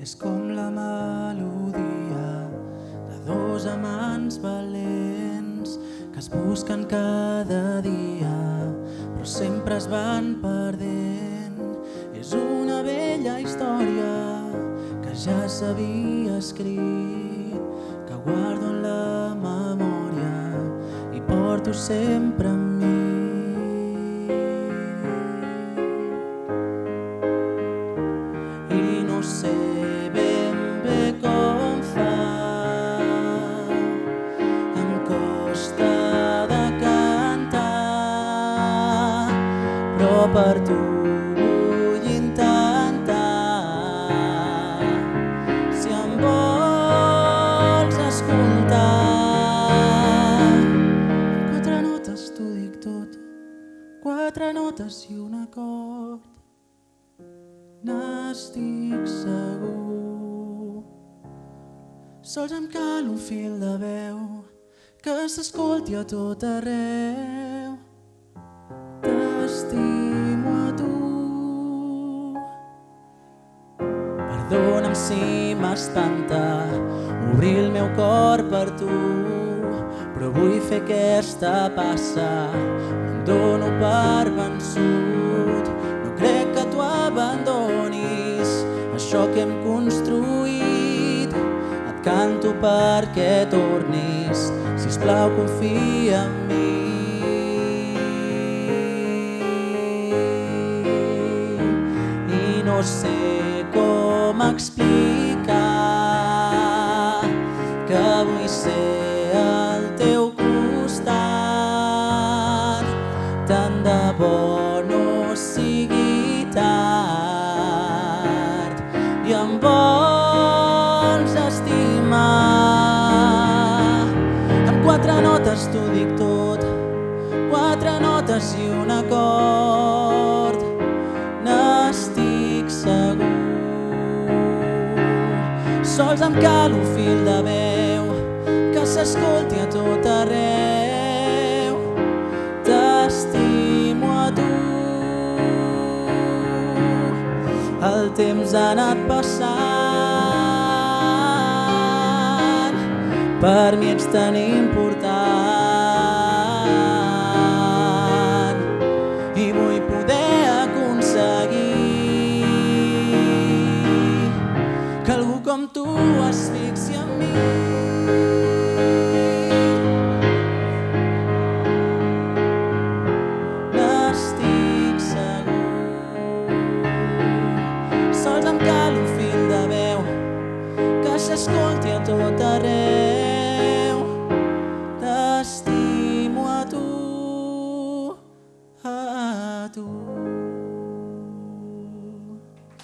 És com la melodia de dos amants valents que es busquen cada dia però sempre es van perdent. És una vella història que ja s'havia escrit, que guardo en la memòria i porto sempre amb mi. I no sé ben bé com fa, em costa de cantar, però per tu vull intentar. Si em vols escoltar, amb quatre notes t'ho dic tot, quatre notes i un acord. N'estic segur. Sols em cal un fil de veu que s'escolti a tot arreu. T'estimo a tu. Perdona'm si m'espanta obrir el meu cor per tu, però vull fer aquesta passa, no em dono per vençut. No crec que tu abandonis això que hem construït. Et canto perquè tornis, sisplau confia en mi. I no sé com explicar que vull ser al teu costat. Tant de bo no sigui tard i em vols estimar. Amb quatre notes t'ho dic tot, quatre notes i un acord. N'estic segur. Sols em cal un fil de veu que s'escolti a tot arreu. T'estimo a tu. El temps ha anat passant, per mi ets tan important i vull poder aconseguir que algú com tu es fixi en mi. N'estic segur. Sols em cal un fil de veu que s'escolti a tot arreu.